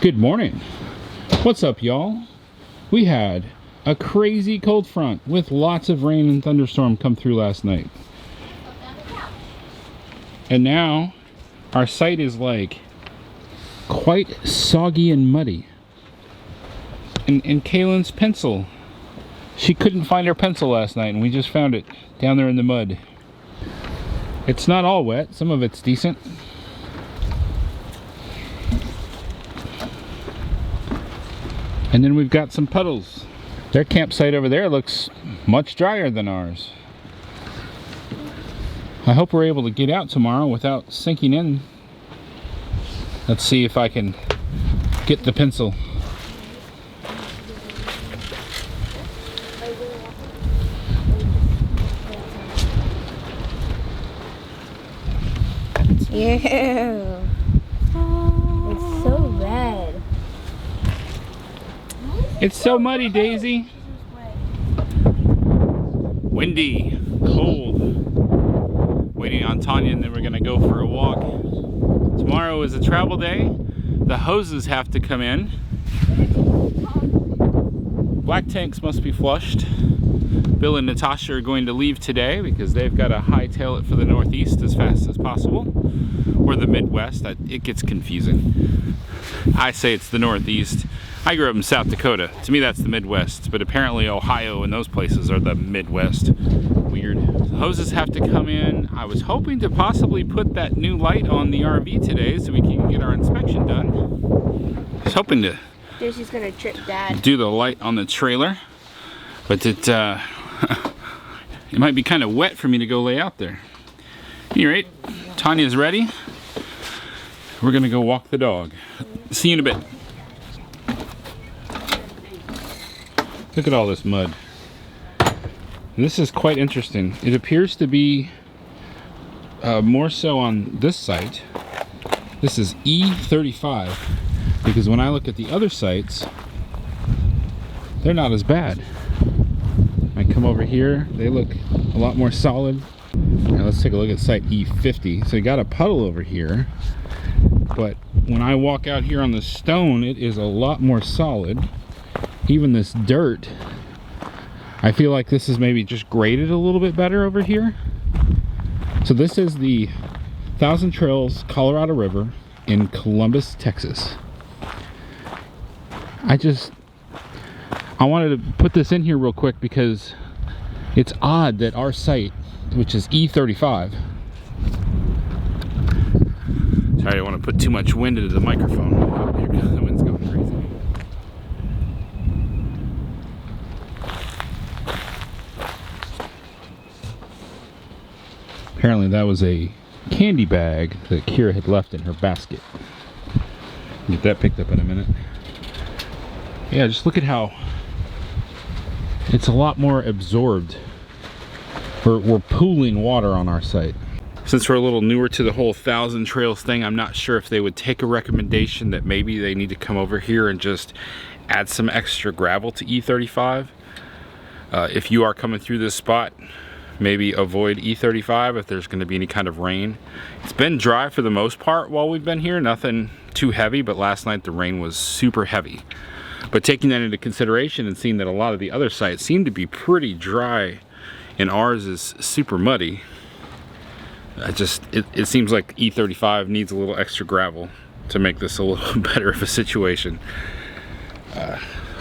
Good morning. What's up, y'all? We had a crazy cold front with lots of rain and thunderstorm come through last night. And now our site is like quite soggy and muddy. And Kaylin's pencil. She couldn't find her pencil last night and we just found it down there in the mud. It's not all wet, some of it's decent. And then we've got some puddles. Their campsite over there looks much drier than ours. I hope we're able to get out tomorrow without sinking in. Let's see if I can get the pencil. Yeah. It's so red. It's so muddy, Daisy. Windy, cold. Waiting on Tanya and then we're gonna go for a walk. Tomorrow is a travel day. The hoses have to come in. Black tanks must be flushed. Bill and Natasha are going to leave today because they've got to hightail it for the Northeast as fast as possible. Or the Midwest. It gets confusing. I say it's the Northeast. I grew up in South Dakota. To me that's the Midwest, but apparently Ohio and those places are the Midwest. Weird. The hoses have to come in. I was hoping to possibly put that new light on the RV today so we can get our inspection done. I was hoping to She's gonna trip Dad. do the light on the trailer, but it might be kind of wet for me to go lay out there. At any rate, Tanya's ready. We're gonna go walk the dog. See you in a bit. Look at all this mud. This is quite interesting. It appears to be more so on this site. This is E35 because when I look at the other sites, they're not as bad. I come over here, they look a lot more solid. Now let's take a look at site E50. So you got a puddle over here, but when I walk out here on the stone, it is a lot more solid. Even this dirt, I feel like this is maybe just graded a little bit better over here. So this is the Thousand Trails Colorado River in Columbus, Texas. I wanted to put this in here real quick because it's odd that our site, which is E35, sorry, I don't want to put too much wind into the microphone. Oh, here goes, the wind's going crazy. Apparently that was a candy bag that Kira had left in her basket. Get that picked up in a minute. Yeah, just look at how it's a lot more absorbed. We're pooling water on our site. Since we're a little newer to the whole Thousand Trails thing, I'm not sure if they would take a recommendation that maybe they need to come over here and just add some extra gravel to E35. If you are coming through this spot, maybe avoid E35 if there's going to be any kind of rain. It's been dry for the most part while we've been here, nothing too heavy, but last night the rain was super heavy. But taking that into consideration and seeing that a lot of the other sites seem to be pretty dry and ours is super muddy, it seems like E35 needs a little extra gravel to make this a little better of a situation.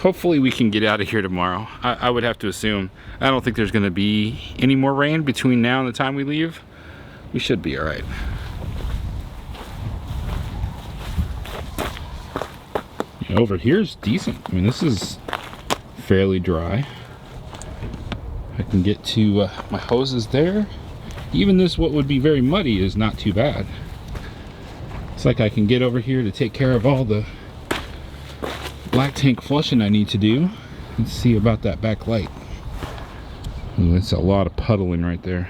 Hopefully we can get out of here tomorrow. I would have to assume, I don't think there's going to be any more rain between now and the time we leave. We should be all right. Yeah, over here's decent. I mean, this is fairly dry. I can get to my hoses there. Even this, what would be very muddy, is not too bad. It's like I can get over here to take care of all the black tank flushing I need to do. Let's see about that back light. Ooh, that's a lot of puddling right there.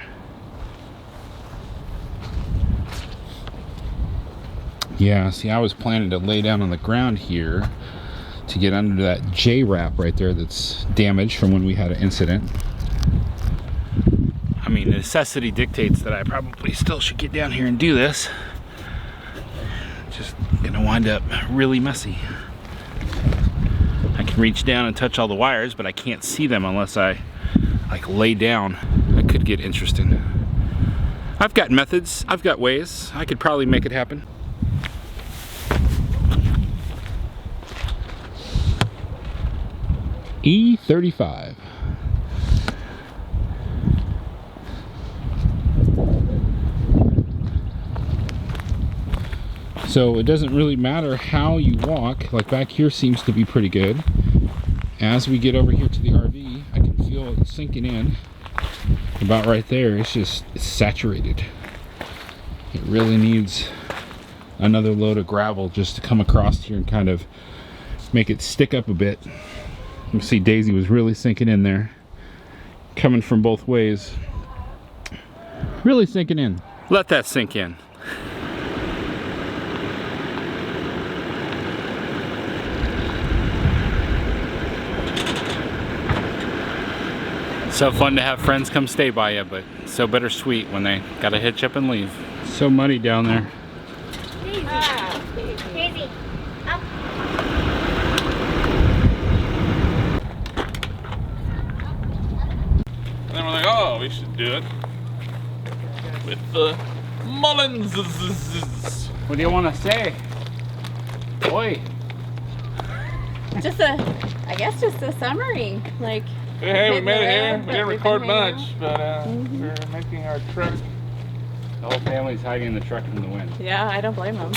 Yeah, see, I was planning to lay down on the ground here to get under that J-wrap right there that's damaged from when we had an incident. I mean, necessity dictates that I probably still should get down here and do this. Just gonna wind up really messy. I can reach down and touch all the wires, but I can't see them unless I like lay down. That could get interesting. I've got methods, I've got ways. I could probably make it happen. E35. So it doesn't really matter how you walk. Like back here seems to be pretty good. As we get over here to the RV, I can feel it sinking in. About right there, it's saturated. It really needs another load of gravel just to come across here and kind of make it stick up a bit. You see Daisy was really sinking in there. Coming from both ways. Really sinking in. Let that sink in. So fun to have friends come stay by you, but so bittersweet when they gotta hitch up and leave. So muddy down there. Daisy, up. And then we're like, oh, we should do it with the Mullins. What do you want to say? Boy. I guess just a summary. Like, Hey, we made it here. around, We but didn't we've record been hanging much, but we're making our trek. The whole family's hiding in the truck from the wind. yeah, I don't blame them.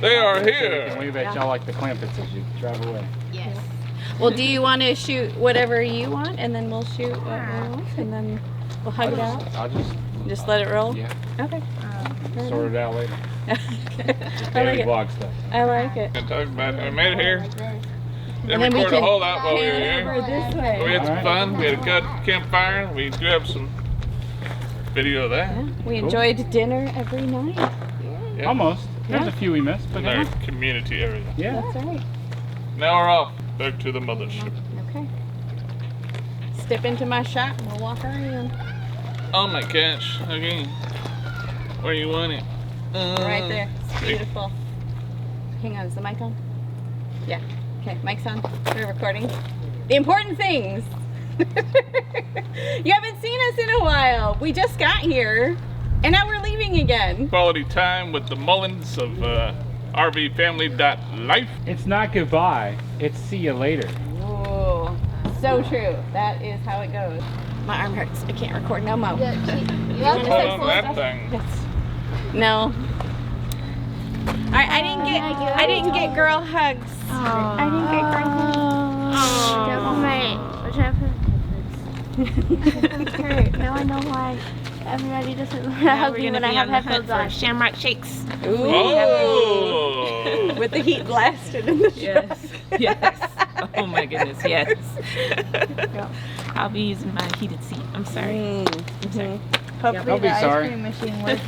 They are So we here. can wave at y'all like the Clampets as you drive away. Yes. Well, do you want to shoot whatever you want, and then we'll shoot what we want, and then we'll hug it out? I'll Just let it roll? yeah, Okay. sort it out later. I Daily like it. vlog stuff. I like it. Can talk about it. We made it here. Didn't then we record a can whole lot while we were pan over here. this We way. had some Alright. fun. We had a good campfire. We do have some video of that. Yeah, we enjoyed dinner every night. Yeah. Almost. There's Yeah. a few we missed, but In our community area. yeah. That's right. Now we're off back to the mothership. Okay. Step into my shop and we'll walk around. Oh my gosh. Okay. Where you want it? Right there. It's beautiful. Hang on, is the mic on? Yeah. Okay, mic's on. We're recording. The important things. You haven't seen us in a while. We just got here, and now we're leaving again. Quality time with the Mullins of RV Family.Life. It's not goodbye. It's see you later. Ooh, so true. That is how it goes. My arm hurts. I can't record no more. Hold on to that thing. No. I didn't get girl hugs. I didn't get girl hugs. What happened? Hurt. Now I know why everybody doesn't hug me when I have headphones on. Shamrock shakes. Ooh, Oh! with the heat blasted in the Yes, yes. Oh my goodness, yes. I'll be using my heated seat. I'm sorry. Hopefully Don't be the sorry. ice cream machine works.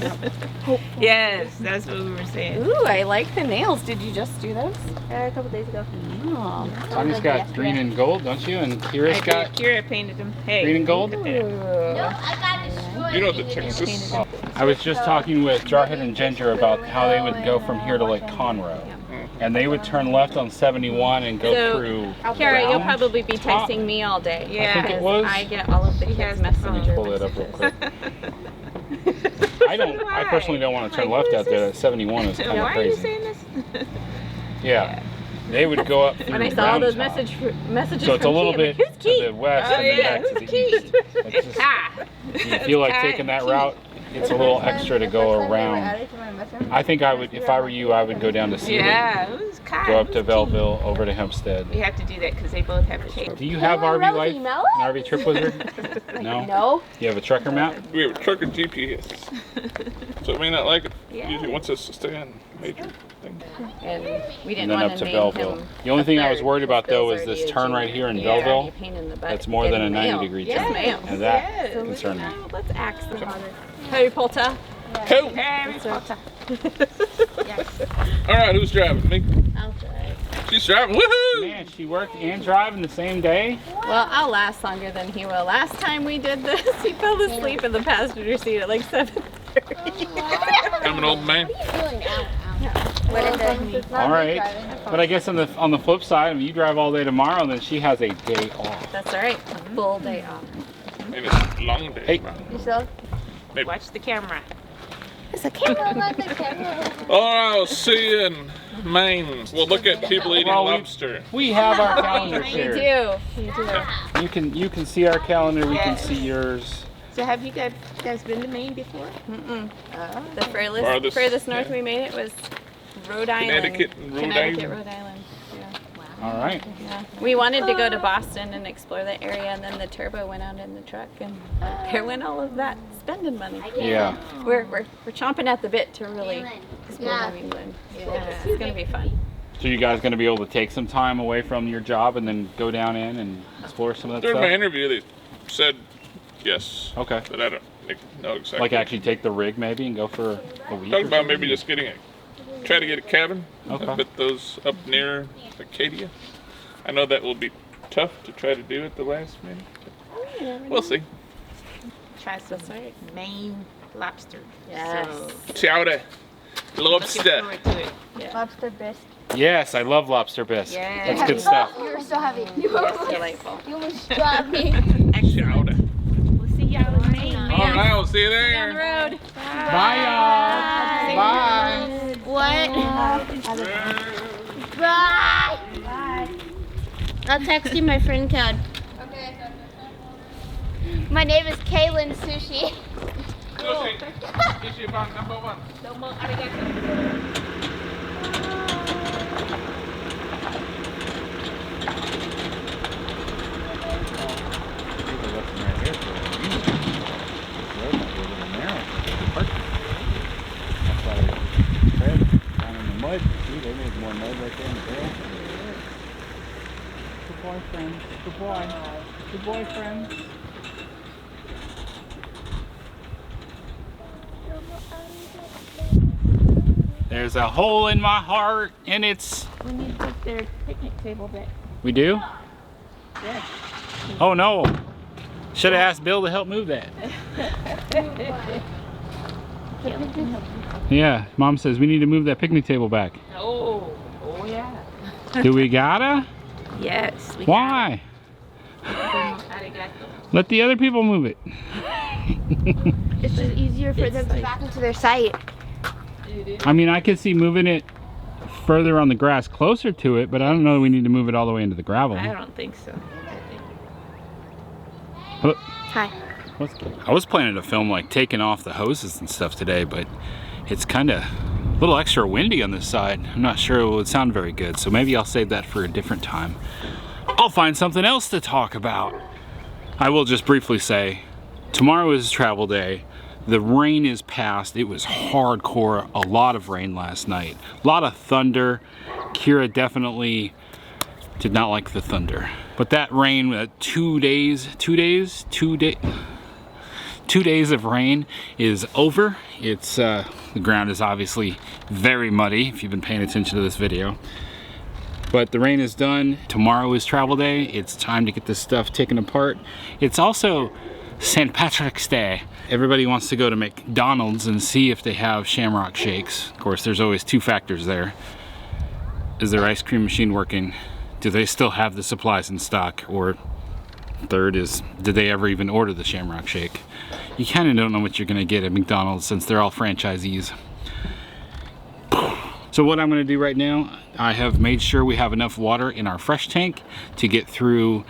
Yes, that's what we were saying. Ooh, I like the nails. Did you just do those? A couple days ago. Oh. Tanya's got green and gold, don't you? And Kira's got Kira painted them. Hey. green and gold. No, I got destroyed. You know the Texas. I was just talking with Jarhead and Ginger about how they would go from here to Lake Conroe. And they would turn left on 71 and go So, through. Kara, you'll Round probably be Top. texting me all day. Yeah. I think it because was. I get all of the kids' Let me messenger pull it up real messages. quick. I personally don't want to turn left out there. That 71 is kind of Why are you crazy. saying this? Yeah. They would go up through When I saw all Round those Top. messages So it's a from little Kate, bit I'm like, who's to Kate? the west Oh, and then yeah, back to the who's east. It's just, Ah. if you feel like taking that route, it's a little extra to go around. I think I would, if I were you, I would go down to Sealy, Yeah, who's Kai? go up to Who's Belleville, over to Hempstead. We have to do that because they both have a shape. Do you have RV Life, an RV Trip Wizard? No? No. You have a trucker map? We have a trucker GPS. So it may not like it. Yeah. Usually wants us to stay on major things. And we And didn't then want up to to name Belleville. him The only thing I a was third. worried about though Bill's is this already a turn right junior. here in Yeah, Belleville. you pain in the butt That's more than a getting 90 mail. degree Yes, turn. ma'am. And that Yes. concerned me. Now, let's ask them. Harry Potter. Cool. Harry Potter. All right, who's driving? Me? I'll drive. She's driving. Woohoo! Man, she worked and driving the same day? Well, I'll last longer than he will. Last time we did this, he fell asleep in the passenger seat at like 7:30. I'm an old man. What did that mean? All right. But I guess on the flip side, if you drive all day tomorrow, then she has a day off. That's all right. A full day off. Maybe it's a long day. Hey. Yourself? Maybe. Watch the camera. It's a camera on the camera. Oh, I'll see you in Maine. We'll look at people eating lobster. We have our calendar You shared. do. You do. You can see our calendar. We can see yours. So have you guys been to Maine before? Mm-mm. The Farthest, furthest north yeah. we made it was Rhode Island. Connecticut and Rhode Connecticut, Island. Rhode Island. Yeah. All right. Yeah. We wanted to go to Boston and explore the area, and then the turbo went out in the truck, and there went all of that spending money. Yeah. We're chomping at the bit to really explore Yeah. New England. Yeah, it's gonna be fun. So you guys going to be able to take some time away from your job and then go down in and explore some of that During my stuff? interview, they said yes. Okay. But I don't know exactly. Like actually take the rig maybe and go for a week? Talking or about something? maybe just try to get a cabin. Okay. Up at those up near Acadia. I know that will be tough to try to do at the last minute. We'll see. Try some Maine lobster. Yes. So, Chowder. looking Lobster. forward to it. Lobster bisque. Yes, I love lobster bisque. Yeah. That's good stuff. You're so heavy. Yes, delightful. You almost dropped me. Chowder. We'll see y'all in Maine. All right, we'll see you Down the there. road. Bye, y'all. Bye. What? Bye. Bye. I'll text you my friend code. Okay. My name is Kaylin Sushi. Issue about number 1. Domo arigato. Good boy, friend. Good boy. Good boy, friend. There's a hole in my heart, and it's... We need to take their picnic table back. We do? Yeah. Oh no. Should have asked Bill to help move that. Yeah, Mom says we need to move that picnic table back. Oh yeah. Do we gotta? Yes. We Why? got it. Arigato. Let the other people move it. It's just easier for them to back into their site. I mean, I could see moving it further on the grass closer to it, but I don't know that we need to move it all the way into the gravel. I don't think so. Hi. I was planning to film like taking off the hoses and stuff today, but it's kind of a little extra windy on this side. I'm not sure it would sound very good, so maybe I'll save that for a different time. I'll find something else to talk about. I will just briefly say, tomorrow is travel day. The rain is past. It was hardcore, a lot of rain last night. A lot of thunder. Kira definitely did not like the thunder. But that rain, 2 days of rain is over. It's the ground is obviously very muddy if you've been paying attention to this video. But the rain is done. Tomorrow is travel day. It's time to get this stuff taken apart. It's also St. Patrick's Day. Everybody wants to go to McDonald's and see if they have Shamrock Shakes. Of course, there's always 2 factors there. Is their ice cream machine working? Do they still have the supplies in stock? Or third is, did they ever even order the Shamrock Shake? You kind of don't know what you're gonna get at McDonald's since they're all franchisees. So what I'm gonna do right now, I have made sure we have enough water in our fresh tank to get through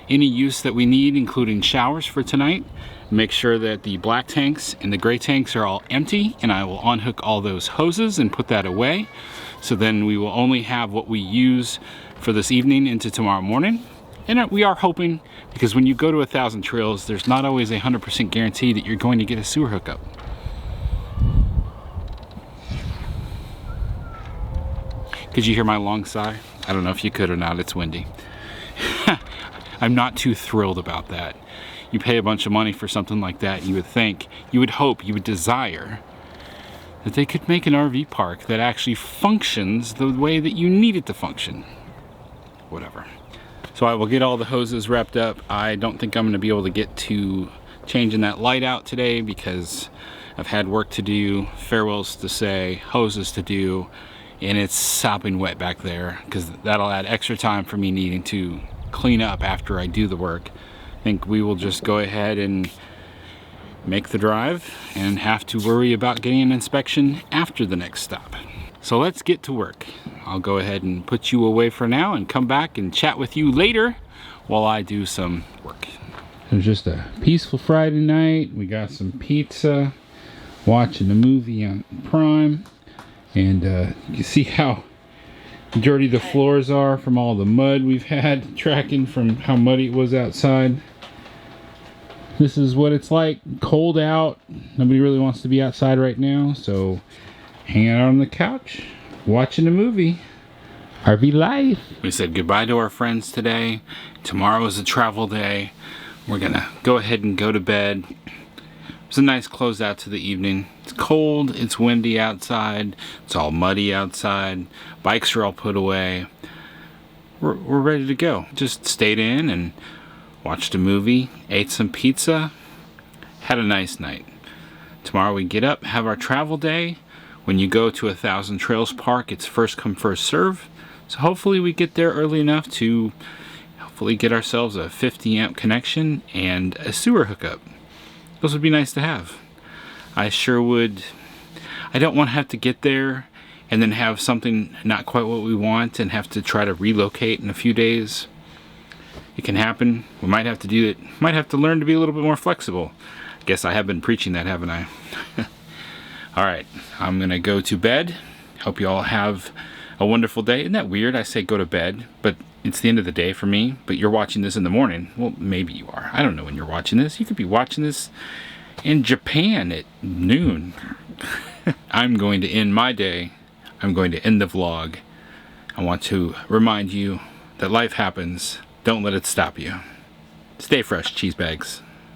any use that we need, including showers for tonight. Make sure that the black tanks and the gray tanks are all empty, and I will unhook all those hoses and put that away. So then we will only have what we use for this evening into tomorrow morning. And we are hoping, because when you go to 1,000 trails, there's not always a 100% guarantee that you're going to get a sewer hookup. Could you hear my long sigh? I don't know if you could or not, it's windy. I'm not too thrilled about that. You pay a bunch of money for something like that, you would think, you would hope, you would desire that they could make an RV park that actually functions the way that you need it to function. Whatever. So I will get all the hoses wrapped up. I don't think I'm gonna be able to get to changing that light out today because I've had work to do, farewells to say, hoses to do, and it's sopping wet back there because that'll add extra time for me needing to clean up after I do the work. I think we will just go ahead and make the drive and have to worry about getting an inspection after the next stop. So let's get to work. I'll go ahead and put you away for now and come back and chat with you later while I do some work. It was just a peaceful Friday night. We got some pizza, watching a movie on Prime, and you see how dirty the floors are from all the mud we've had tracking from how muddy it was outside. This is what it's like, cold out. Nobody really wants to be outside right now, so hanging out on the couch, watching a movie. RV life. We said goodbye to our friends today. Tomorrow is a travel day. We're gonna go ahead and go to bed. It's a nice closeout to the evening. It's cold, it's windy outside, it's all muddy outside. Bikes are all put away. We're ready to go. Just stayed in and watched a movie, ate some pizza, had a nice night. Tomorrow we get up, have our travel day. When you go to 1,000 Trails Park, it's first come, first serve. So hopefully we get there early enough to hopefully get ourselves a 50 amp connection and a sewer hookup. Those would be nice to have. I sure would. I don't want to have to get there and then have something not quite what we want and have to try to relocate in a few days. It can happen. We might have to do it. Might have to learn to be a little bit more flexible. I guess I have been preaching that, haven't I? Alright, I'm gonna go to bed. Hope you all have a wonderful day. Isn't that weird? I say go to bed, but it's the end of the day for me. But you're watching this in the morning. Well, maybe you are. I don't know when you're watching this. You could be watching this in Japan at noon. I'm going to end my day. I'm going to end the vlog. I want to remind you that life happens. Don't let it stop you. Stay fresh, cheese bags.